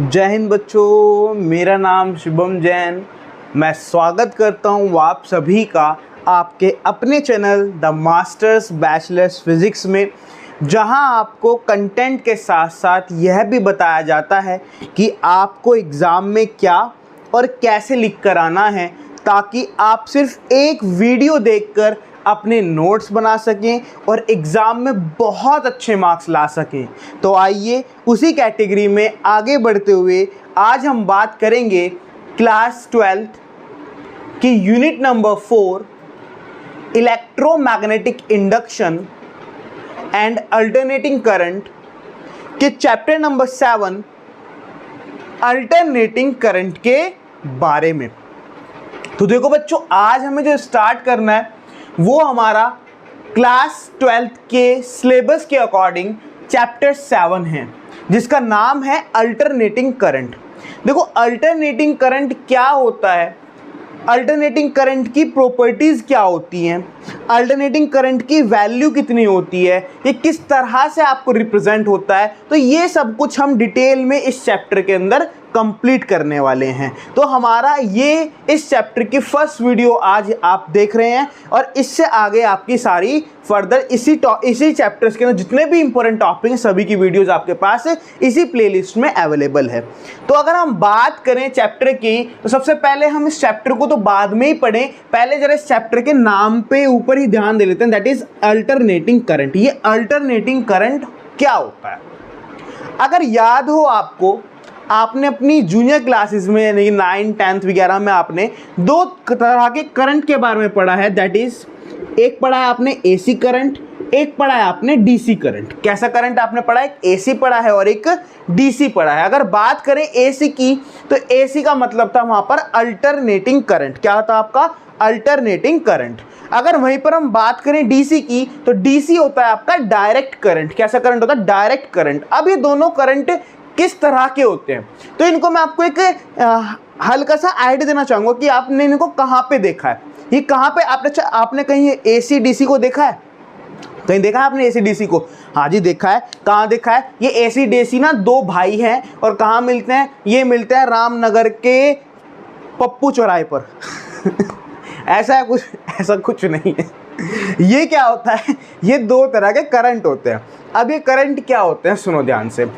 जय हिंद बच्चों, मेरा नाम शुभम जैन। मैं स्वागत करता हूँ आप सभी का आपके अपने channel the masters bachelors physics में, जहाँ आपको कंटेंट के साथ साथ यह भी बताया जाता है कि आपको एग्ज़ाम में क्या और कैसे लिख कर आना है, ताकि आप सिर्फ एक वीडियो देखकर अपने नोट्स बना सकें और एग्ज़ाम में बहुत अच्छे मार्क्स ला सकें। तो आइए उसी कैटेगरी में आगे बढ़ते हुए आज हम बात करेंगे क्लास 12th की unit number 4 electromagnetic induction and alternating current के चैप्टर नंबर 7 अल्टरनेटिंग करंट के बारे में। तो देखो बच्चों, आज हमें जो स्टार्ट करना है वो हमारा क्लास 12th के सिलेबस के अकॉर्डिंग चैप्टर 7 है, जिसका नाम है अल्टरनेटिंग करंट। देखो, अल्टरनेटिंग करंट क्या होता है, अल्टरनेटिंग करंट की प्रॉपर्टीज़ क्या होती हैं, अल्टरनेटिंग करंट की वैल्यू कितनी होती है, ये किस तरह से आपको रिप्रेजेंट होता है, तो ये सब कुछ हम डिटेल में इस चैप्टर के अंदर कंप्लीट करने वाले हैं। तो हमारा ये इस चैप्टर की फर्स्ट वीडियो आज आप देख रहे हैं, और इससे आगे आपकी सारी फर्दर इसी चैप्टर्स के अंदर जितने भी इंपॉर्टेंट टॉपिक हैं सभी की वीडियोस आपके पास इसी प्लेलिस्ट में अवेलेबल है। तो अगर हम बात करें चैप्टर की, तो सबसे पहले हम इस चैप्टर को तो बाद में ही पढ़ें, पहले जरा इस चैप्टर के नाम पे ऊपर ही ध्यान दे लेते हैं, दैट इज अल्टरनेटिंग करंट। ये अल्टरनेटिंग करंट क्या होता है? अगर याद हो आपको, आपने अपनी जूनियर क्लासेस में यानी 9th 10th वगैरह में आपने दो तरह के करंट के बारे में पढ़ा है, दैट इज एक पढ़ा है आपने एसी करंट, एक पढ़ा है आपने डीसी करंट। कैसा करंट आपने पढ़ा है? एक एसी पढ़ा है और एक डीसी पढ़ा है। अगर बात करें एसी की, तो एसी का मतलब था वहां पर अल्टरनेटिंग करंट। क्या था आपका? Alternating current. अगर वहीं पर हम बात करें डीसी की, तो डीसी होता है आपका डायरेक्ट करंट। कैसा करंट होता है? Direct current. अब ये दोनों करंट किस तरह के होते हैं, तो इनको मैं आपको एक हल्का सा आइडिया देना चाहूंगा कि आपने इनको कहाँ पे देखा है। ये कहाँ पे आपने कहीं एसी डीसी को देखा है? कहीं देखा है आपने एसी डीसी को? हाँ जी, देखा है। कहाँ देखा है? ये एसी डीसी ना दो भाई हैं, और कहाँ मिलते हैं? ये मिलते हैं रामनगर के पप्पू चौराहे पर ऐसा कुछ नहीं है। ये क्या होता है? ये दो तरह के करंट होते हैं। अब ये करंट क्या होते हैं, सुनो ध्यान से।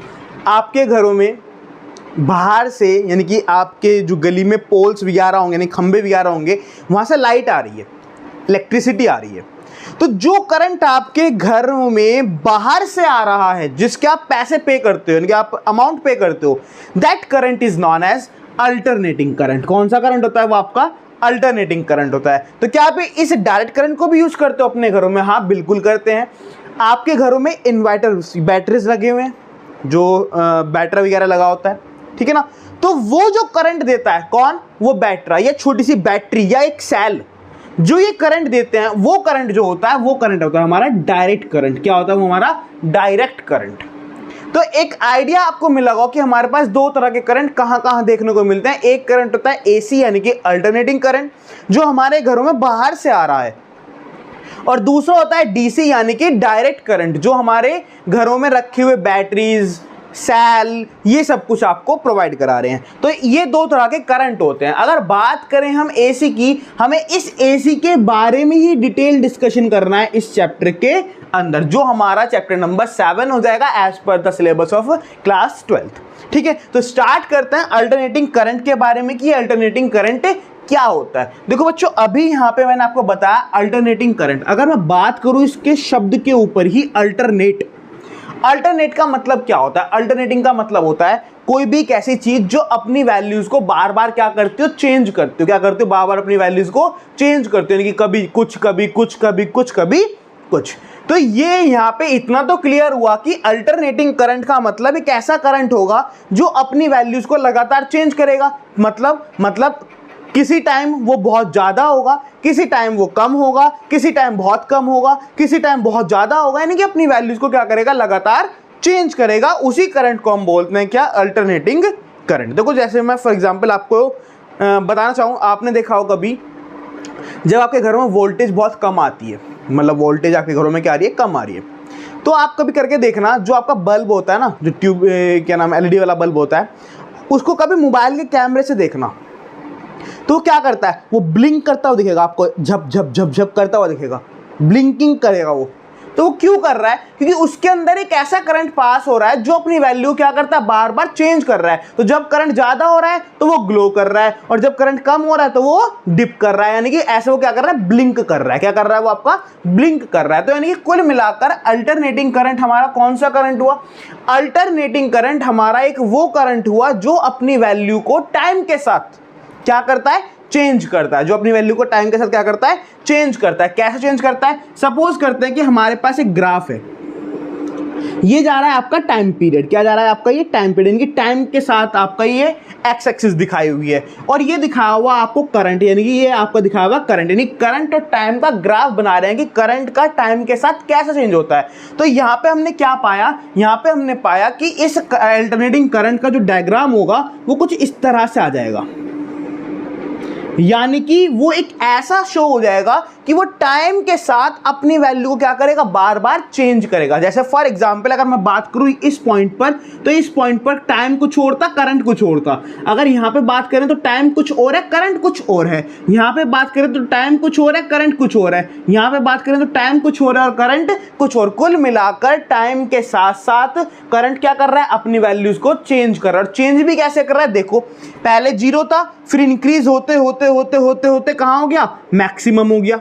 आपके घरों में बाहर से, यानी कि आपके जो गली में पोल्स वगैरह होंगे, यानी खंबे वगैरह होंगे, वहाँ से लाइट आ रही है, इलेक्ट्रिसिटी आ रही है। तो जो करंट आपके घर में बाहर से आ रहा है, जिसके आप पैसे पे करते हो, यानी कि आप अमाउंट पे करते हो, that current is known as alternating current. कौन सा करंट होता है? वो आपका अल्टरनेटिंग करंट होता है। तो क्या आप इस डायरेक्ट करंट को भी यूज करते हो अपने घरों में? हाँ, बिल्कुल करते हैं। आपके घरों में इन्वर्टर बैटरीज लगे हुए हैं, जो बैटरी वगैरह लगा होता है, ठीक है ना? तो वो जो करंट देता है कौन? वो बैटरी या छोटी सी बैटरी या एक सेल, जो ये करंट देते हैं, वो करंट जो होता है वो करंट होता है हमारा डायरेक्ट करंट। क्या होता है वो? हमारा डायरेक्ट करंट। तो एक आइडिया आपको मिला होगा कि हमारे पास दो तरह के करंट कहां कहां देखने को मिलते हैं। एक करंट होता है एसी, यानी कि अल्टरनेटिंग करंट, जो हमारे घरों में बाहर से आ रहा है, और दूसरा होता है डीसी, यानी कि डायरेक्ट करंट, जो हमारे घरों में रखे हुए बैटरीज, सेल, ये सब कुछ आपको प्रोवाइड करा रहे हैं। तो ये दो तरह के करंट होते हैं। अगर बात करें हम एसी की, हमें इस एसी के बारे में ही डिटेल डिस्कशन करना है इस चैप्टर के अंदर, जो हमारा चैप्टर नंबर 7 हो जाएगा as per the syllabus of class 12th। ठीक है, तो स्टार्ट करते हैं अल्टरनेटिंग करंट के बारे में कि अल्टरनेटिंग करंट क्या होता है। देखो बच्चों, अभी यहाँ पे मैंने आपको बताया अल्टरनेटिंग करंट। अगर मैं बात करूं इसके शब्द के ऊपर ही, अल्टरनेट, अल्टरनेट का मतलब क्या होता है? अल्टरनेटिंग का मतलब होता है कोई भी एक ऐसी चीज जो अपनी वैल्यूज को बार बार क्या करते हो? चेंज करते हो। क्या करते हो? बार बार अपनी वैल्यूज को चेंज करते हो, यानी कि कभी कुछ, कभी कुछ, कभी कुछ, कभी कुछ। तो ये यहाँ पे इतना तो क्लियर हुआ कि अल्टरनेटिंग करंट का मतलब एक ऐसा करंट होगा जो अपनी वैल्यूज को लगातार चेंज करेगा। मतलब किसी टाइम वो बहुत ज़्यादा होगा, किसी टाइम वो कम होगा, किसी टाइम बहुत कम होगा, किसी टाइम बहुत ज़्यादा होगा, यानी कि अपनी वैल्यूज को क्या करेगा? लगातार चेंज करेगा। उसी करंट को हम बोलते हैं क्या? Alternating current. देखो, जैसे मैं फॉर एग्जांपल आपको बताना चाहूँ, आपने देखा हो कभी जब आपके घरों में वोल्टेज बहुत कम आती है, मतलब वोल्टेज आपके घरों में क्या आ रही है? कम आ रही है, तो आप कभी करके देखना, जो आपका बल्ब होता है ना, जो ट्यूब क्या नाम है, एलईडी वाला बल्ब होता है, उसको कभी मोबाइल के कैमरे से देखना, तो क्या करता है, वो ब्लिंक करता हुआ दिखेगा आपको, झप झप झप झप करता हुआ दिखेगा, ब्लिंकिंग करेगा वो। तो वो क्यों कर रहा है, क्योंकि उसके अंदर एक ऐसा करंट पास हो रहा है जो अपनी वैल्यू क्या करता है, बार बार चेंज कर रहा है। तो जब करंट ज्यादा हो रहा है तो वो ग्लो कर रहा है, और जब करंट कम हो रहा है तो वो डिप कर रहा है, यानी कि ऐसे वो क्या कर रहा है, ब्लिंक कर रहा है। क्या कर रहा है, वो आपका ब्लिंक कर रहा है। तो यानी कि कुल मिलाकर अल्टरनेटिंग करंट हमारा कौन सा करंट हुआ, अल्टरनेटिंग करंट हमारा एक वो करंट हुआ जो अपनी वैल्यू को टाइम के साथ क्या करता है, चेंज करता है, जो अपनी वैल्यू को टाइम के साथ क्या करता है, चेंज करता है। कैसे चेंज करता है, सपोज करते हैं कि हमारे पास एक ग्राफ है, ये जा रहा है आपका टाइम पीरियड, क्या जा रहा है आपका, ये टाइम पीरियड, यानी कि टाइम के साथ आपका ये एक्स एक्सिस दिखाई हुई है, और ये दिखाया हुआ आपको करंट, यानी कि ये आपका दिखाया हुआ करंट, यानी करंट और टाइम का ग्राफ बना रहे हैं कि करंट का टाइम के साथ कैसे चेंज होता है। तो यहाँ पे हमने क्या पाया, यहाँ पे हमने पाया कि इस अल्टरनेटिंग करंट का जो डायग्राम होगा वो कुछ इस तरह से आ जाएगा, यानी कि वो एक ऐसा शो हो जाएगा कि वो टाइम के साथ अपनी वैल्यू को क्या करेगा, बार बार चेंज करेगा। जैसे फॉर एग्जांपल अगर मैं बात करूं इस पॉइंट पर, तो इस पॉइंट पर टाइम कुछ और था, करंट कुछ और था। अगर यहां पे बात करें तो टाइम कुछ और है, करंट कुछ और है। यहां पे बात करें तो टाइम कुछ और है, करंट कुछ और है। यहां पे बात करें तो टाइम कुछ और है और करंट कुछ और। कुल मिलाकर टाइम के साथ साथ करंट क्या कर रहा है, अपनी वैल्यूज को चेंज कर रहा है। और चेंज भी कैसे कर रहा है, देखो पहले 0 था, फिर इंक्रीज होते होते होते होते होते कहां हो गया, मैक्सिमम हो गया,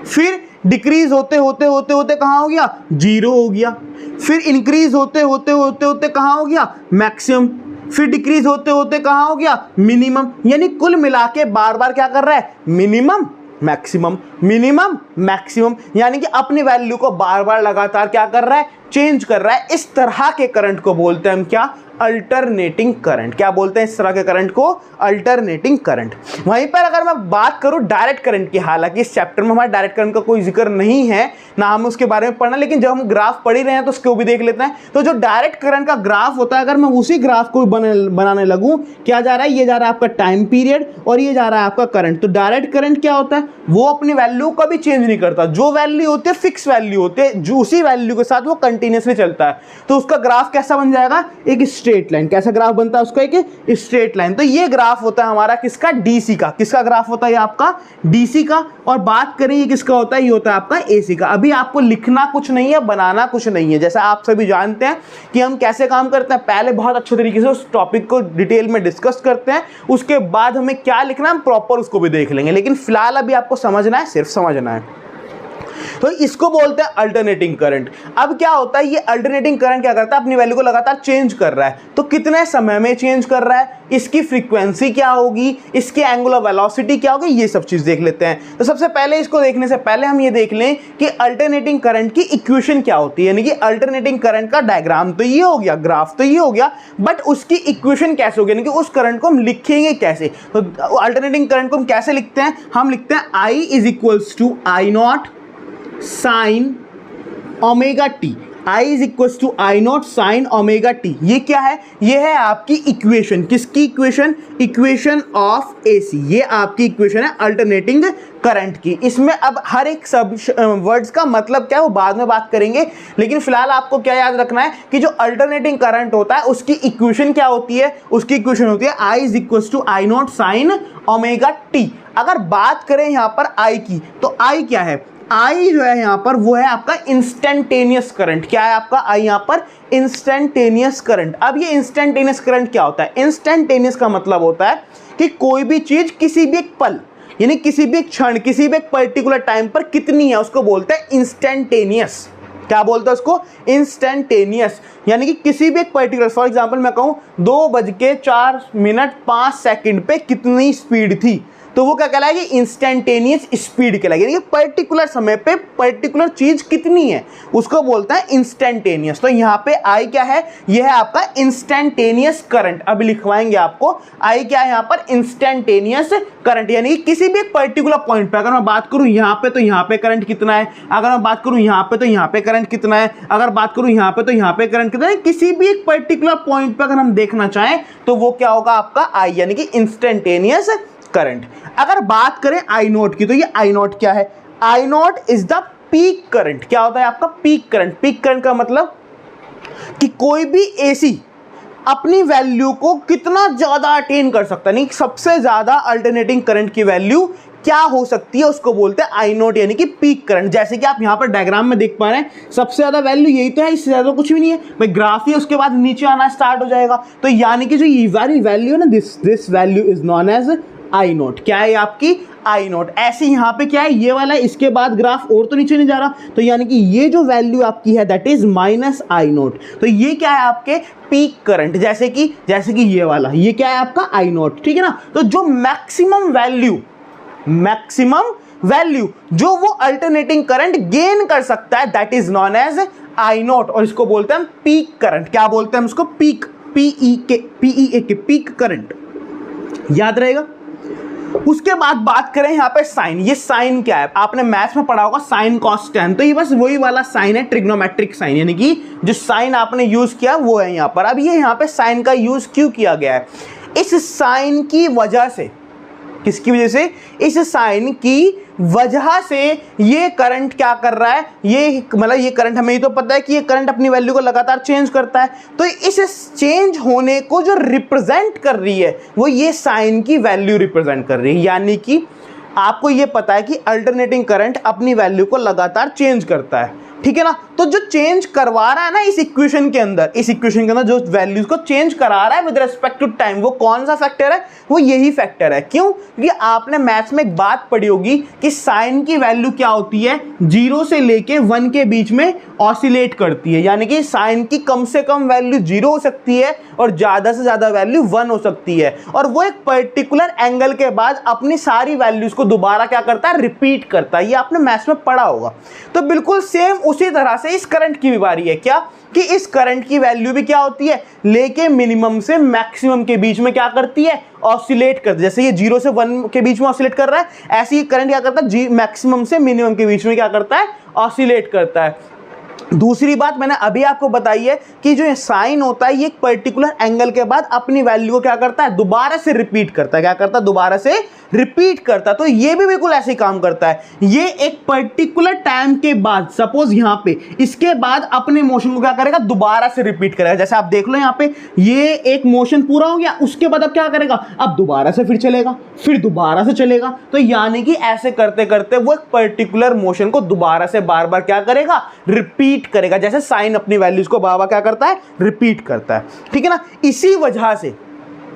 फिर डिक्रीज होते होते होते होते कहां हो गया, 0 हो गया, फिर इंक्रीज होते होते होते होते कहां हो गया, मैक्सिमम, फिर डिक्रीज होते होते कहां हो गया, मिनिमम। यानी कुल मिला के बार बार क्या कर रहा है, मिनिमम मैक्सिमम, मिनिमम मैक्सिमम, यानी कि अपनी वैल्यू को बार बार लगातार क्या कर रहा है, चेंज कर रहा है। इस तरह के करंट को बोलते हैं हम क्या, अल्टरनेटिंग करंट। क्या बोलते हैं इस तरह के करंट को, अल्टरनेटिंग करंट। वहीं पर अगर मैं बात करूं डायरेक्ट करंट की, हालांकि इस चैप्टर में हमारा डायरेक्ट करंट का कोई जिक्र नहीं है, ना हम उसके बारे में पढ़ना, लेकिन जब हम ग्राफ पढ़ ही रहे हैं तो उसको भी देख लेते हैं। तो जो डायरेक्ट करंट का ग्राफ होता है, अगर मैं उसी ग्राफ को बनाने लगूं, क्या जा रहा है, ये जा रहा है आपका टाइम पीरियड और ये जा रहा है आपका करंट। तो डायरेक्ट करंट क्या होता है, वो अपनी वैल्यू कभी चेंज नहीं करता, जो वैल्यू होती है फिक्स वैल्यू होती है, जो उसी वैल्यू के साथ वो कंटिन्यूसली चलता है। तो उसका ग्राफ कैसा बन जाएगा, एक स्ट्रेट लाइन। कैसा ग्राफ बनता है उसका, एक स्ट्रेट लाइन। तो ये ग्राफ होता है हमारा किसका, डीसी का। किसका ग्राफ होता है ये आपका, डीसी का। और बात करें ये किसका होता है, ये होता है आपका एसी का। अभी आपको लिखना कुछ नहीं है, बनाना कुछ नहीं है। जैसा आप सभी जानते हैं कि हम कैसे काम करते हैं, पहले बहुत अच्छे तरीके से उस टॉपिक को डिटेल में डिस्कस करते हैं, उसके बाद हमें क्या लिखना है हम प्रॉपर उसको भी देख लेंगे। लेकिन फिलहाल अभी आपको समझना है, सिर्फ समझना है। तो इसको बोलते हैं अल्टरनेटिंग करंट। अब क्या होता है, ये अल्टरनेटिंग करंट क्या करता है, अपनी वैल्यू को लगातार चेंज कर रहा है। तो कितने समय में चेंज कर रहा है, इसकी फ्रीक्वेंसी क्या होगी, इसके एंगुलर वेलोसिटी क्या होगी, ये सब चीज देख लेते हैं। तो सबसे पहले इसको देखने से पहले हम ये देख लें कि अल्टरनेटिंग करंट की इक्वेशन क्या होती है। यानी कि अल्टरनेटिंग करंट का डायग्राम तो ये हो गया, ग्राफ तो ये हो गया, बट उसकी इक्वेशन कैसे होगी, यानी कि उस करंट को हम लिखेंगे कैसे। तो अल्टरनेटिंग करंट को हम कैसे लिखते हैं, हम लिखते हैं I is equals to I naught sine omega t. I is equal to I naught sine omega t. ये क्या है, ये है आपकी इक्वेशन। किसकी इक्वेशन, इक्वेशन ऑफ एसी। ये आपकी इक्वेशन है अल्टरनेटिंग करंट की। इसमें अब हर एक सब वर्ड्स का मतलब क्या है वो बाद में बात करेंगे, लेकिन फिलहाल आपको क्या याद रखना है कि जो अल्टरनेटिंग करंट होता है उसकी इक्वेशन क्या होती है, उसकी इक्वेशन होती है I is equal to I naught sine omega t. अगर बात करें यहां पर I की, तो I क्या है, I जो है यहां पर वो है आपका इंस्टेंटेनियस करंट। क्या है आपका I यहां पर, इंस्टेंटेनियस करंट। अब ये इंस्टेंटेनियस करंट क्या होता है, इंस्टेंटेनियस का मतलब होता है कि कोई भी चीज किसी भी एक पल, यानी किसी भी एक क्षण, किसी भी एक पर्टिकुलर टाइम पर कितनी है उसको बोलते हैं इंस्टेंटेनियस। क्या बोलते हैं उसको, इंस्टेंटेनियस। यानी कि किसी भी एक पर्टिकुलर, फॉर एग्जांपल मैं कहूं 2:04 पे कितनी स्पीड थी, तो वो क्या कहलाएगी, इंस्टेंटेनियस स्पीड कहलाएगी। यानी कि पर्टिकुलर समय पे पर्टिकुलर चीज कितनी है उसको बोलता है इंस्टेंटेनियस। तो यहाँ पे I क्या है, ये है आपका इंस्टेंटेनियस करंट। अभी लिखवाएंगे आपको I क्या है यहाँ पर, इंस्टेंटेनियस करंट। यानी कि किसी भी एक पर्टिकुलर पॉइंट पे, अगर मैं बात करूं यहाँ पे तो यहाँ पे करंट कितना है, अगर मैं बात करूं यहाँ पे तो यहाँ पे करंट कितना है, अगर बात करूं यहाँ पे तो यहाँ पे करंट कितना है, किसी भी एक पर्टिकुलर पॉइंट पे अगर हम देखना चाहें तो वो क्या होगा आपका I, यानी कि इंस्टेंटेनियस करंट। अगर बात करें आई नॉट की, तो ये आई नॉट क्या है, I nought is the peak current. क्या होता है आपका, पीक करंट। पीक करंट का मतलब कि कोई भी एसी अपनी वैल्यू को कितना ज्यादा अटेन कर सकता है, नहीं सबसे ज्यादा अल्टरनेटिंग करंट की वैल्यू क्या हो सकती है, उसको बोलते हैं आई नोट यानी कि पीक करंट। जैसे कि आप यहां पर डायग्राम में देख पा रहे हैं, सबसे ज्यादा वैल्यू यही तो है, इससे ज्यादा कुछ भी नहीं है भाई। ग्राफ ही उसके बाद नीचे आना स्टार्ट हो जाएगा, तो यानी कि जो ये वाली वैल्यू है ना, this value is known as I naught. क्या है आपकी आई नोट। ऐसे यहां पे क्या है, ये वाला है, इसके बाद ग्राफ और तो नीचे नहीं जा रहा, तो यानी कि ये जो वैल्यू आपकी है that is minus I note. तो ये क्या है आपके पीक करंट, जैसे कि ये वाला, ये क्या है आपका आई नोट, ठीक है ना। तो जो मैक्सिमम वैल्यू जो वो अल्टरनेटिंग करंट गेन कर सकता है that is known as I naught, और इसको बोलते हैं हम पीक करंट। क्या बोलते हैं हम इसको, पीक, पीक करंट, याद रहेगा। उसके बाद बात करें यहाँ पे साइन। ये साइन क्या है, आपने मैथ्स में पढ़ा होगा साइन कॉस टेन, तो ये बस वही वाला साइन है, ट्रिग्नोमेट्रिक साइन, यानी कि जो साइन आपने यूज किया वो है यहाँ पर। अब ये यहाँ पे साइन का यूज क्यों किया गया है, इस साइन की वजह से, किसकी वजह से, इस साइन की वजह से ये करंट क्या कर रहा है, ये मतलब ये करंट, हमें ये तो पता है कि ये करंट अपनी वैल्यू को लगातार चेंज करता है, तो इस चेंज होने को जो रिप्रेजेंट कर रही है वो ये साइन की वैल्यू रिप्रेजेंट कर रही है। यानी कि आपको ये पता है कि अल्टरनेटिंग करंट अपनी वैल्यू को लगातार चेंज करता है, ठीक है ना। तो जो चेंज करवा रहा है ना इस इक्वेशन के अंदर, जो वैल्यूज को चेंज करा रहा है विद रिस्पेक्ट टू टाइम, वो कौन सा फैक्टर है, वो यही फैक्टर है। क्यों, क्योंकि आपने मैथ्स में एक बात पढ़ी होगी कि साइन की वैल्यू क्या होती है, 0 से लेके 1 के बीच में ऑसिलेट करती है। यानी कि साइन की कम से कम वैल्यू 0 हो सकती है और ज्यादा से ज्यादा वैल्यू 1 हो सकती है, और वो एक पर्टिकुलर एंगल के बाद अपनी सारी वैल्यूज को दोबारा क्या करता है, रिपीट करता है। ये आपने मैथ्स में पढ़ा होगा। तो बिल्कुल सेम उसी तरह से इस करंट की भी बारी है, क्या कि इस करंट की वैल्यू भी क्या होती है, लेके मिनिमम से मैक्सिमम के बीच में क्या करती है, ऑसिलेट करती है। जैसे ये 0 से 1 के बीच में ऑसिलेट कर रहा है, ऐसे ही करंट क्या करता है, मैक्सिमम से मिनिमम के बीच में क्या करता है, ऑसिलेट करता है। दूसरी बात मैंने अभी आपको बताई है कि जो साइन होता है ये एक पर्टिकुलर एंगल के बाद अपनी वैल्यू को क्या करता है, दोबारा से रिपीट करता है। क्या करता है, दोबारा से रिपीट करता है। तो ये भी बिल्कुल ऐसे ही काम करता है। ये एक पर्टिकुलर टाइम के बाद, सपोज यहां पे, इसके बाद अपने मोशन को क्या करेगा, दोबारा से रिपीट करेगा। जैसे आप देख लो यहां पे, ये एक मोशन पूरा हो गया, उसके बाद अब क्या करेगा, अब दोबारा से फिर चलेगा, फिर दोबारा से चलेगा। तो यानी कि ऐसे करते करते वो एक पर्टिकुलर मोशन को दोबारा से बार बार क्या करेगा, रिपीट करेगा। जैसे साइन अपनी वैल्यूज को बार बार क्या करता है, रिपीट करता है, ठीक है ना।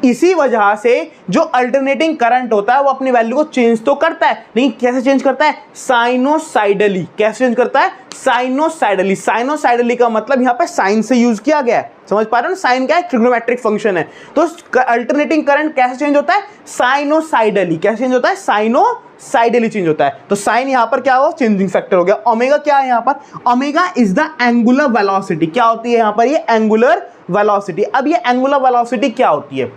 इसी वजह से जो अल्टरनेटिंग करंट होता है वो अपनी वैल्यू को चेंज तो करता है, लेकिन कैसे चेंज करता है, साइनोसाइडली। कैसे चेंज करता है, साइनोसाइडली। साइनोसाइडली का मतलब यहां पे साइन से यूज किया गया है, समझ पा रहे हो, साइन क्या है, ट्रिग्नोमेट्रिक फंक्शन है। तो अल्टरनेटिंग करंट कैसे चेंज होता है, साइनोसाइडली। कैसे चेंज होता है, साइनोसाइडली चेंज होता है। तो साइन यहां पर क्या हो, चेंजिंग फैक्टर हो गया। ओमेगा क्या है यहां पर, omega is the angular velocity. क्या होती है यहां पर, ये एंगुलर वेलोसिटी। अब ये एंगुलर वेलोसिटी क्या होती है,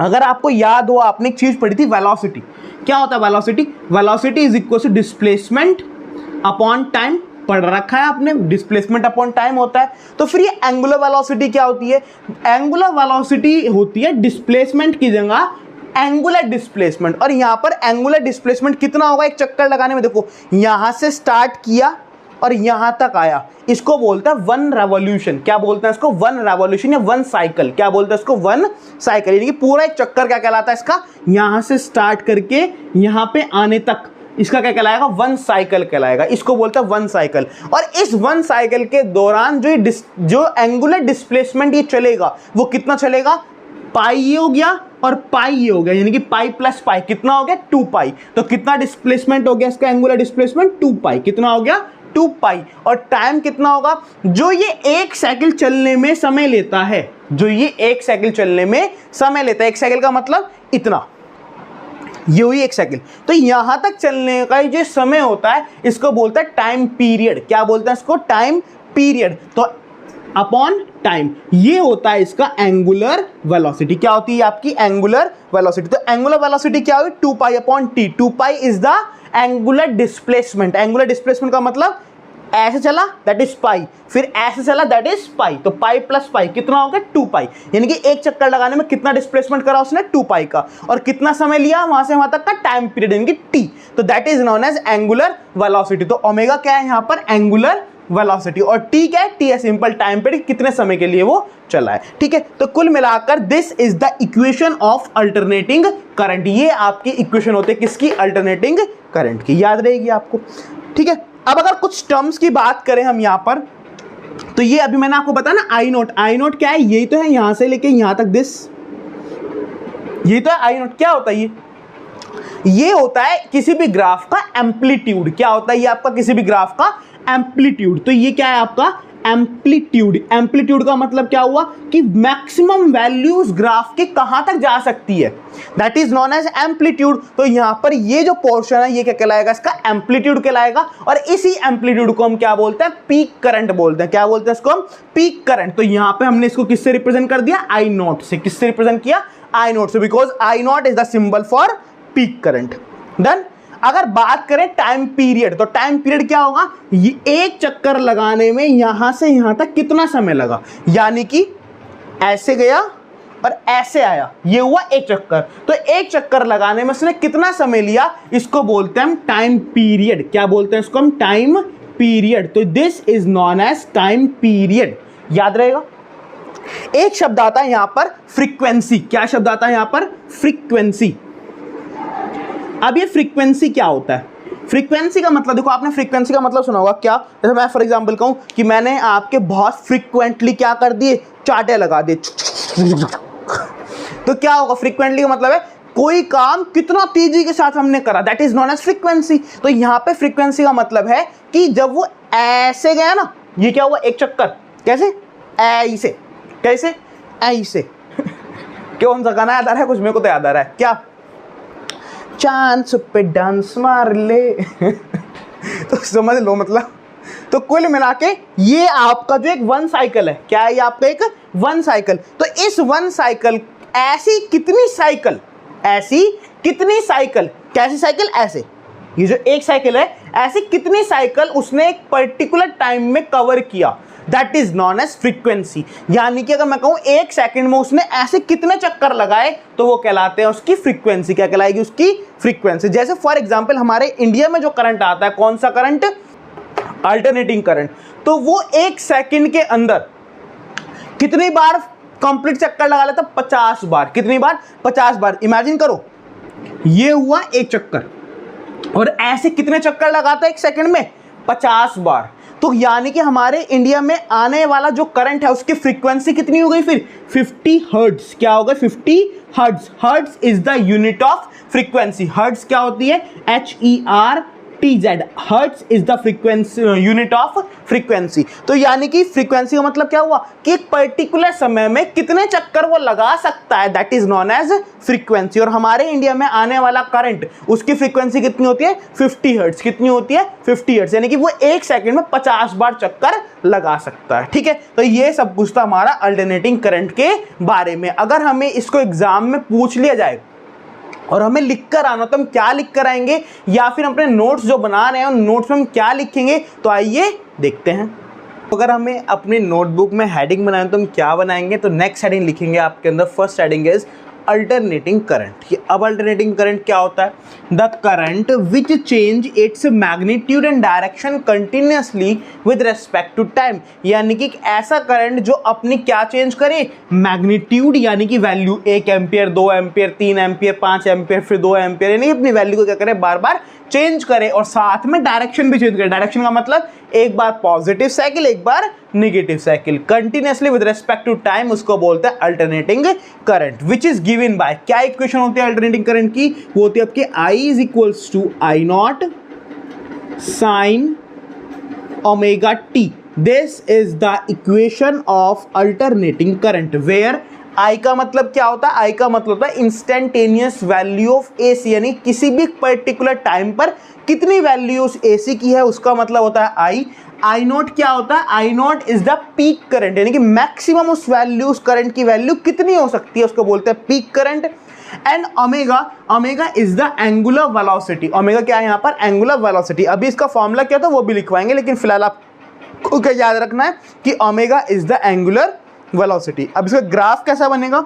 अगर आपको याद हो, आपने एक चीज पढ़ी थी, वेलोसिटी। क्या होता है velocity, velocity is equal to displacement upon time. पढ़ रखा है आपने, डिस्प्लेसमेंट अपॉन टाइम होता है। तो फिर ये एंगुलर वेलोसिटी क्या होती है, एंगुलर वेलोसिटी होती है डिस्प्लेसमेंट की जगह एंगुलर डिस्प्लेसमेंट। और यहां पर एंगुलर डिस्प्लेसमेंट कितना होगा, एक चक्कर लगाने में, देखो यहां से स्टार्ट किया और यहां तक आया, इसको बोलता है 1 रेवोल्यूशन। क्या बोलते हैं इसको, 1 रेवोल्यूशन या 1 साइकिल। क्या बोलते हैं इसको, 1 साइकिल। यानी कि पूरा एक चक्कर क्या कहलाता है इसका, यहां से स्टार्ट करके यहां पे आने तक, इसका क्या कहलाएगा, 1 साइकिल कहलाएगा। इसको बोलता है 1 साइकिल। और इस 1 साइकिल के दौरान जो एंगुलर डिस्प्लेसमेंट ये चलेगा वो कितना चलेगा, पाई ये हो गया और पाई ये हो गया, यानी कि पाई प्लस पाई कितना हो गया, 2 पाई। तो कितना डिस्प्लेसमेंट हो गया इसका, एंगुलर डिस्प्लेसमेंट 2 पाई। कितना हो गया, 2 पाई। और टाइम कितना होगा, जो ये 1 साइकिल चलने में समय लेता है, जो ये 1 साइकिल चलने में समय लेता है। 1 साइकिल का मतलब इतना, ये हुई 1 साइकिल। तो यहां तक चलने का जो समय होता है इसको बोलता है टाइम पीरियड। क्या बोलते हैं इसको, टाइम पीरियड। तो अपॉन टाइम, ये होता है इसका एंगुलर वेलोसिटी। क्या होती है आपकी एंगुलर वेलोसिटी। तो एंगुलर वेलोसिटी क्या हुई, 2 pi upon T. 2 pi is the angular displacement. Angular displacement का मतलब ऐसे चला दैट इज पाई, फिर ऐसे चला दैट इज पाई। तो पाई प्लस पाई कितना हो गया, 2 पाई। यानी कि एक चक्कर लगाने में कितना डिस्प्लेसमेंट करा उसने, 2 पाई का। और कितना समय लिया वहां से वहां तक का, टाइम पीरियड यानी कि टी। तो that is known as angular velocity. तो ओमेगा क्या है यहां पर, एंगुलर वेलोसिटी, और टी क्या है, टी है सिंपल टाइम पीरियड, कितने समय के लिए वो चला है। ठीक है, तो कुल मिलाकर this is the equation of alternating current. ये आपकी इक्वेशन होते हैं किसकी, अल्टरनेटिंग करंट की, याद रहेगी आपको। ठीक है, अब अगर कुछ टर्म्स की बात करें हम यहां पर, तो ये अभी मैंने आपको बताया ना आई नोट, आई नोट क्या है, यही तो है यहां से लेके यहां तक दिस, ये तो है आई नोट। क्या होता है ये होता है किसी भी ग्राफ का एम्पलीट्यूड। क्या होता है ये आपका किसी भी ग्राफ का एम्पलीट्यूड। तो ये क्या है आपका एम्पलीट्यूड। एम्पलीट्यूड का मतलब क्या हुआ कि मैक्सिमम वैल्यूज ग्राफ के कहां तक जा सकती है, that is known as amplitude. तो यहां पर ये जो पोर्शन है ये क्या कहलाएगा, इसका एम्पलीट्यूड कहलाएगा, और इसी एम्पलीट्यूड को हम क्या बोलते हैं, पीक करंट बोलते हैं। क्या बोलते हैं इसको हम, पीक करंट। तो यहां पे हमने इसको किससे रिप्रेजेंट कर दिया, आई नोट से। किससे रिप्रेजेंट किया, आई नोट से, because I note is the symbol for peak current. Then अगर बात करें टाइम पीरियड, तो टाइम पीरियड क्या होगा, ये एक चक्कर लगाने में यहां से यहां तक कितना समय लगा, यानी कि ऐसे गया और ऐसे आया, ये हुआ एक चक्कर। तो एक चक्कर लगाने में उसने कितना समय लिया, इसको बोलते हैं हम टाइम पीरियड। क्या बोलते हैं इसको हम, टाइम पीरियड। तो this is known as time period, याद रहेगा। एक शब्द आता है यहां पर फ्रीक्वेंसी। क्या शब्द आता है यहां पर, फ्रीक्वेंसी। अब ये फ्रीक्वेंसी क्या होता है, फ्रीक्वेंसी का मतलब देखो, आपने फ्रीक्वेंसी का मतलब सुना होगा क्या, जैसे मैं फॉर एग्जांपल कहूं कि मैंने आपके बहुत फ्रीक्वेंटली क्या कर दिए, चाटे लगा दिए, तो क्या होगा, फ्रीक्वेंटली का मतलब है कोई काम कितना तेजी के साथ हमने करा, that is known as frequency. तो यहां पे फ्रीक्वेंसी का मतलब है कि जब वो ऐसे गया ना, ये क्या हुआ, एक चक्कर, कैसे, ऐसे, कैसे, ऐसे कौन सा गाना याद आ रहा है, कुछ मेरे को तो याद आ रहा है, क्या, चांस पे डांस मार ले तो समझ लो मतलब। तो कुल मिला के ये आपका जो एक वन साइकिल है, क्या है ये आपका एक वन साइकिल। तो इस वन साइकिल, ऐसी कितनी साइकिल, ऐसी कितनी साइकिल, कैसी साइकिल, ऐसे, ये जो एक साइकिल है, ऐसी कितनी साइकिल उसने एक पर्टिकुलर टाइम में कवर किया, that is known as frequency. यानी कि अगर मैं कहूं एक सेकंड में उसने ऐसे कितने चक्कर लगाए, तो वो कहलाते हैं उसकी फ्रीक्वेंसी। क्या कहलाएगी, उसकी फ्रीक्वेंसी। जैसे फॉर एग्जांपल हमारे इंडिया में जो करंट आता है, कौन सा करंट, अल्टरनेटिंग करंट, तो वो एक सेकंड के अंदर कितनी बार कंप्लीट चक्कर लगा लेता, 50 बार। कितनी बार, 50 बार। इमेजिन करो, ये हुआ एक चक्कर, और ऐसे कितने चक्कर लगाता है एक सेकंड में, 50 बार। तो यानी कि हमारे इंडिया में आने वाला जो करंट है उसकी फ्रीक्वेंसी कितनी हो गई फिर, 50 हर्ट्ज। क्या होगा, 50 hertz. Hertz is the unit of frequency. Hertz क्या होती है, HERTZ, hertz is the frequency, unit of frequency. तो यानी कि फ्रीक्वेंसी का मतलब क्या हुआ कि एक पर्टिकुलर समय में कितने चक्कर वो लगा सकता है, that is known as frequency. और हमारे इंडिया में आने वाला करंट, उसकी फ्रीक्वेंसी कितनी होती है, 50 हर्ट्ज। कितनी होती है, 50 हर्ट्ज, यानी कि वो एक सेकंड में 50 बार चक्कर लगा सकता है। ठीक है, तो ये सब कुछ था हमारा अल्टरनेटिंग करंट के बारे में। अगर हमें इसको एग्जाम में पूछ लिया जाए और हमें लिख कर आना, तो हम क्या लिख कर आएंगे, या फिर अपने नोट्स जो बना रहे हैं उन नोट्स में हम क्या लिखेंगे, तो आइए देखते हैं। अगर हमें अपने नोटबुक में हेडिंग बनाए तो हम क्या बनाएंगे, तो नेक्स्ट हेडिंग लिखेंगे आपके अंदर, first heading is alternating current. अब अल्टरनेटिंग करंट क्या होता है, the current which change its magnitude and direction continuously with respect to time. यानी कि ऐसा करंट जो अपनी क्या चेंज करे, मैग्नीट्यूड यानी कि value, 1 ampere, 2 ampere, 3 ampere, 5 ampere, फिर 2 एम्पियर, यानी अपनी वैल्यू को क्या करे, बार बार चेंज करे, और साथ में डायरेक्शन भी चेंज करे। डायरेक्शन का मतलब एक बार पॉजिटिव साइकिल, एक बार negative cycle, continuously with respect to time, उसको बोलते हैं alternating current, which is given by, क्या इक्वेशन होती है अल्टरनेटिंग करंट की, वो होती है आपके I is equals to I naught sine omega t. This is the equation of alternating current, where I का मतलब क्या होता है, आई का मतलब होता है इंस्टेंटेनियस वैल्यू ऑफ एसी, यानी किसी भी पर्टिकुलर टाइम पर कितनी वैल्यू उस एसी की है, उसका मतलब होता है आई। आई नोट क्या होता है, I note is the peak current, यानी कि मैक्सिमम उस वैल्यू, उस करंट की वैल्यू कितनी हो सकती है, उसको बोलते हैं peak current. And omega, omega is the angular velocity. Omega क्या है यहाँ पर, एंगुलर वेलोसिटी। अभी इसका फॉर्मूला क्या था वो भी लिखवाएंगे, लेकिन फिलहाल आपको क्या याद रखना है कि omega is the angular velocity. अब इसका ग्राफ कैसा बनेगा,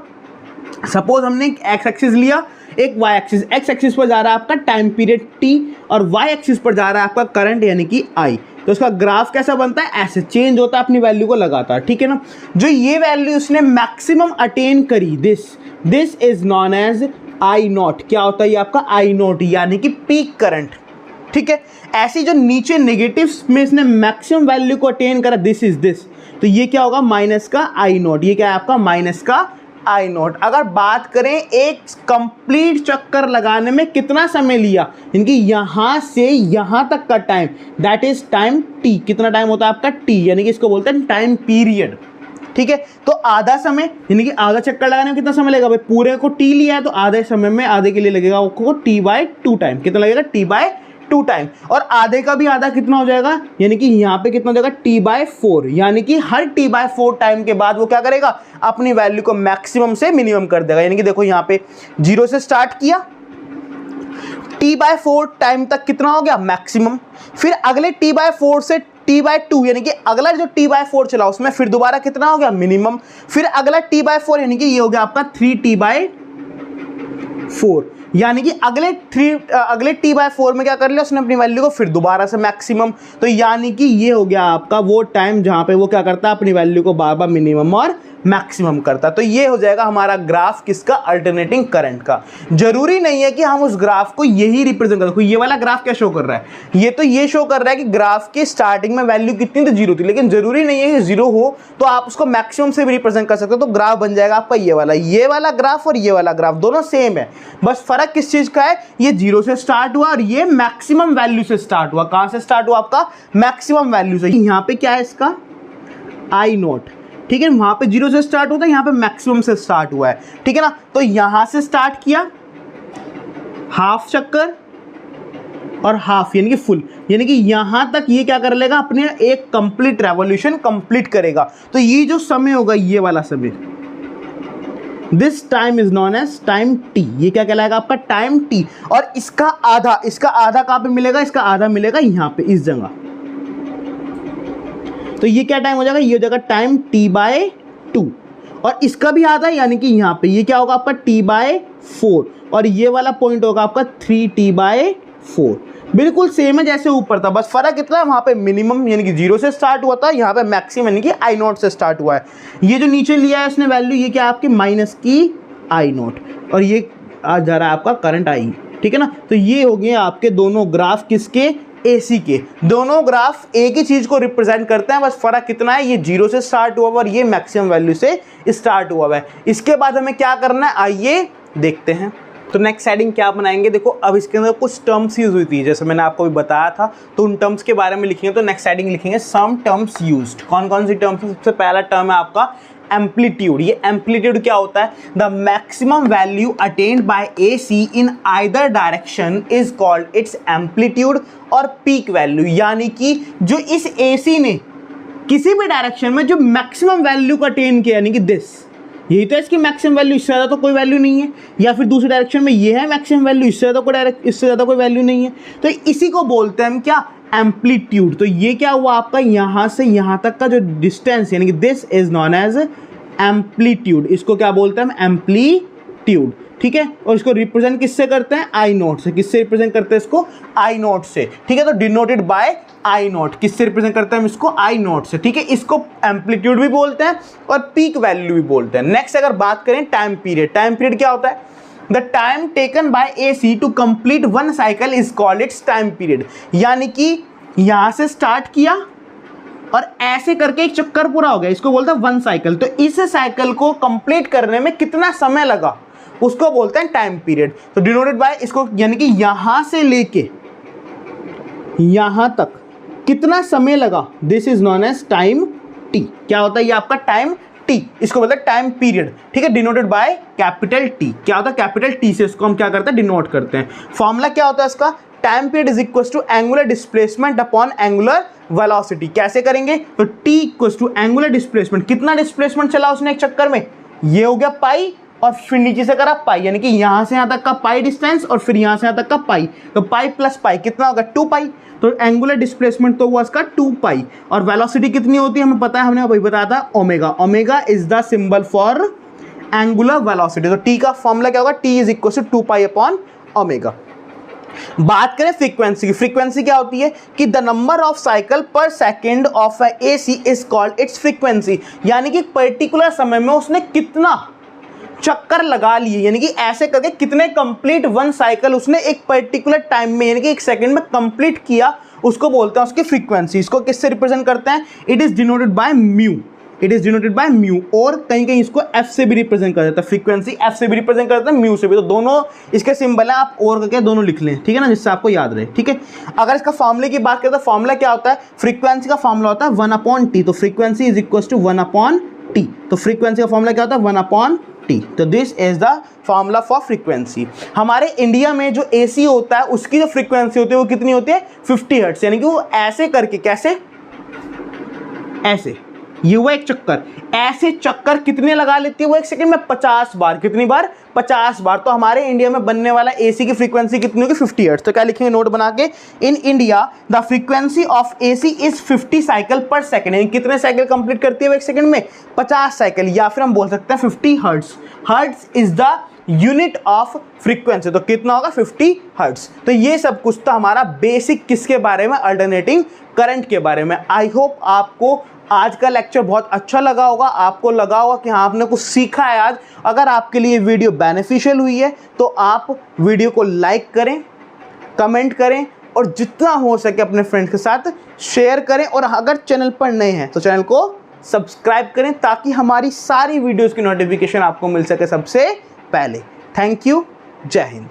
सपोज हमने एक एक्स एक्सिस लिया, एक वाई एक्सिस। एक्स एक्सिस पर जा रहा है आपका टाइम पीरियड टी, और वाई एक्सिस पर जा रहा है आपका करंट यानी कि आई। तो उसका ग्राफ कैसा बनता है, ऐसे चेंज होता है अपनी वैल्यू को लगातार, ठीक है ना। जो ये वैल्यू उसने मैक्सिमम अटेन करी, this is known as I not. क्या होता है ये आपका आई नॉट, यानी कि पीक करंट, ठीक है। ऐसी जो नीचे नेगेटिव्स में इसने मैक्सिमम वैल्यू को अटेन करा, दिस इज दिस, तो ये क्या होगा माइनस का आई नॉट। ये क्या है आपका माइनस का आई नॉट। अगर बात करें एक कंप्लीट चक्कर लगाने में कितना समय लिया, इनकी यहां से यहां तक का time, that is time T. कितना टाइम होता है आपका टी, यानी कि इसको बोलते हैं टाइम पीरियड, ठीक है। तो आधा समय यानी कि आधा चक्कर लगाने में कितना समय लगेगा भाई, पूरे को टी लिया है तो आधे समय में आधे के लिए लगेगा आपको t/2 टाइम। कितना लगेगा t/2 टाइम। और आधे का भी आधा कितना हो जाएगा, यानी कि यहाँ पे कितना हो जाएगा t/4, यानी कि हर t/4 टाइम के बाद वो क्या करेगा, अपनी वैल्यू को मैक्सिमम से मिनिमम कर देगा। यानी कि देखो यहाँ पे 0 से स्टार्ट किया, t/4 टाइम तक कितना हो गया मैक्सिमम, फिर अगले t/4 से t/2 यानी कि अगला जो t/4 चला उसमें फिर दोबारा कितना हो गया मिनिमम, फिर अगला t/4 यानी कि ये हो गया आपका 3t/4, यानी कि अगले t/4 में क्या कर लिया उसने अपनी वैल्यू को फिर दोबारा से मैक्सिमम। तो यानी कि ये हो गया आपका वो टाइम जहां पे वो क्या करता है, अपनी वैल्यू को बार बार मिनिमम और मैक्सिमम करता। तो ये हो जाएगा हमारा ग्राफ किसका, अल्टरनेटिंग करंट का। जरूरी नहीं है कि हम उस ग्राफ को यही रिप्रेजेंट करें। देखो ये वाला ग्राफ क्या शो कर रहा है, ये शो कर रहा है कि ग्राफ की स्टार्टिंग में वैल्यू कितनी तो 0 थी, लेकिन जरूरी नहीं है कि 0 हो तो आप उसको मैक्सिमम से भी रिप्रेजेंट कर सकते हो। तो ग्राफ बन जाएगा आपका ये वाला ग्राफ और ये वाला ग्राफ दोनों सेम है, बस फर्क किस चीज का है, ये 0 से स्टार्ट हुआ और ये मैक्सिमम वैल्यू से स्टार्ट हुआ। कहां से स्टार्ट हुआ आपका, मैक्सिमम वैल्यू से। यहां पे क्या है इसका आई नोट, ठीक है, वहां पे 0 से स्टार्ट होता है, यहां पे मैक्सिमम से स्टार्ट हुआ है, ठीक है ना। तो यहां से स्टार्ट किया हाफ चक्कर और हाफ यानी कि फुल, यानी कि यहां तक ये क्या कर लेगा, अपने एक कंप्लीट रेवोल्यूशन कंप्लीट करेगा। तो ये जो समय होगा, ये वाला समय, this time is known as time t. ये क्या कहलाएगा आपका टाइम टी। और इसका आधा कहां पे मिलेगा, इसका आधा मिलेगा यहां पे इस जगह। तो ये क्या टाइम हो जाएगा, ये हो जाएगा टाइम t/2 और इसका भी आधा यानी कि यहाँ पे ये क्या होगा आपका t/4 और ये वाला पॉइंट होगा आपका 3t/4। बिल्कुल सेम है जैसे ऊपर था, बस फर्क इतना है वहाँ पे मिनिमम यानी कि 0 से स्टार्ट हुआ था, यहाँ पे मैक्सिमम यानी कि आई नॉट से स्टार्ट हुआ है। ये जो नीचे लिया है उसने वैल्यू, ये क्या आपकी माइनस की आई नॉट और ये आ जा रहा है आपका करंट आई, ठीक है ना। तो ये हो गए आपके दोनों ग्राफ किसके, AC के। दोनों ग्राफ एक ही चीज को रिप्रेजेंट करते हैं, बस फर्क कितना है, ये 0 से स्टार्ट हुआ और ये मैक्सिमम वैल्यू से स्टार्ट हुआ है। इसके बाद हमें क्या करना है, आइए देखते हैं। तो नेक्स्ट हेडिंग क्या बनाएंगे, देखो अब इसके अंदर कुछ टर्म्स यूज हुई थी, जैसे मैंने आपको भी बताया था, तो उन टर्म्स के बारे में लिखेंगे। तो नेक्स्ट हेडिंग लिखेंगे सम टर्म्स यूज्ड। कौन कौन सी टर्म्स? सबसे पहला टर्म है आपका एम्पलीट्यूड। ये एम्पलीट्यूड क्या होता है, the maximum value attend bye AC in either direction is called it's amplitude और पीक वैल्यू। यानी कि जो इस AC ने किसी भी डायरेक्शन में जो मैक्सिमम वैल्यू को अटेन किया, यानी कि दिस, यही तो इसकी मैक्सिमम वैल्यू, इससे ज़्यादा तो कोई वैल्यू नहीं है। या फिर दूसरी डायरेक्शन में ये है मैक्सिमम वैल्यू, इससे ज़्यादा कोई वैल्यू नहीं है। तो इसी को बोलते हैं हम क्या, एम्पलीट्यूड। तो ये क्या हुआ आपका, यहाँ से यहाँ तक का जो डिस्टेंस, यानी कि this is known as amplitude. इसको क्या बोलते हैं हम, एम्पलीट्यूड, ठीक है। और इसको रिप्रेजेंट किससे करते हैं, आई नोट से। किससे रिप्रेजेंट करते हैं इसको, आई नोट से, ठीक है। तो डिनोटेड बाय आई नोट। किससे रिप्रेजेंट करते हैं हम इसको, आई नोट से, ठीक है। इसको एम्पलीट्यूड भी बोलते हैं और पीक वैल्यू भी बोलते हैं। नेक्स्ट अगर बात करें टाइम पीरियड, टाइम पीरियड क्या होता है, the time taken by AC to complete one cycle is called its time period. यानी कि यहां से स्टार्ट किया और ऐसे करके एक चक्कर पूरा हो गया, इसको बोलते हैं वन साइकिल। तो इस साइकिल को कंप्लीट करने में कितना समय लगा, उसको बोलते हैं टाइम पीरियड। तो डिनोटेड बाय इसको, यानी कि यहां से लेके यहां तक कितना समय लगा, this is known as time t. क्या होता है ये आपका टाइम टी, इसको बोलते हैं टाइम पीरियड, ठीक है। Denoted by capital T. क्या होता है, कैपिटल टी से इसको हम क्या करते हैं, डिनोट करते हैं। फॉर्मूला क्या होता है इसका, time period is equal to angular displacement upon angular velocity. कैसे करेंगे, तो t equal to angular displacement, कितना डिस्प्लेसमेंट चला उसने एक चक्कर में, ये हो गया पाई, और फिर नीचे से करा पाई, यानी कि यहां से यहां तक का पाई डिस्टेंस और फिर यहां से यहां तक का पाई। तो पाई प्लस पाई कितना होगा, 2 पाई। तो एंगुलर डिस्प्लेसमेंट तो हुआ इसका 2 पाई। और वेलोसिटी कितनी होती है हमें पता है, हमने वही बताया था, omega. Omega is the symbol for angular velocity. तो टी का फॉर्मूला क्या होगा, t is equal to 2 pi upon omega. बात करें फ्रीक्वेंसी की, फ्रीक्वेंसी क्या होती है कि the number of cycle per second of AC is called its frequency, यानी कि पर्टिकुलर समय में उसने कितना चक्कर लगा लिए, यानी कि ऐसे करके कितने कंप्लीट वन साइकिल उसने एक पर्टिकुलर टाइम में यानी कि एक सेकंड में कंप्लीट किया, उसको बोलते हैं उसकी फ्रीक्वेंसी। इसको किससे रिप्रेजेंट करते हैं? It is denoted by mu, it is denoted by mu, और कहीं कहीं इसको एफ से भी रिप्रेजेंट कर देता है, फ्रीक्वेंसी एफ से भी रिप्रेजेंट करता है, म्यू से भी। तो दोनों इसके सिंबल है, आप और करके दोनों लिख लें, ठीक है ना, जिससे आपको याद रहे, ठीक है। अगर इसका फॉर्मूले की बात करें तो फॉर्मूला क्या होता है? फ्रीक्वेंसी का फॉर्मूला होता है 1/t, तो frequency is equal to 1/t, तो फ्रीक्वेंसी का फॉर्मूला क्या होता है? 1/t, तो this is the formula for frequency. हमारे इंडिया में जो एसी होता है उसकी जो फ्रीक्वेंसी होती है वो कितनी होती है? 50 हर्ट्ज, यानी कि वो ऐसे करके, कैसे? ऐसे, ये हुआ एक चक्कर, ऐसे चक्कर कितने लगा लेती है वो एक सेकंड में? 50 बार। कितनी बार? 50 बार। तो हमारे इंडिया में बनने वाला एसी की फ्रीक्वेंसी कितनी होगी? 50 हर्ट्ज। तो क्या लिखेंगे नोट बना के? In India the frequency of AC is 50 cycle पर सेकंड, यानी कितने साइकिल कंप्लीट करती है वो एक सेकंड में? 50 साइकिल, या फिर हम बोल सकते हैं 50 hertz. Hertz is the unit of frequency, तो कितना होगा? 50 हर्ट्ज। तो ये सब कुछ तो हमारा बेसिक किसके बारे में? अल्टरनेटिंग करंट के बारे में। आई होप आपको आज का लेक्चर बहुत अच्छा लगा होगा, आपको लगा होगा कि हाँ आपने कुछ सीखा है आज। अगर आपके लिए वीडियो बेनिफिशियल हुई है तो आप वीडियो को लाइक करें, कमेंट करें और जितना हो सके अपने फ्रेंड्स के साथ शेयर करें, और अगर चैनल पर नए हैं तो चैनल को सब्सक्राइब करें ताकि हमारी सारी वीडियोस की नोटिफिकेशन आपको मिल सके सबसे पहले। थैंक यू, जय हिंद।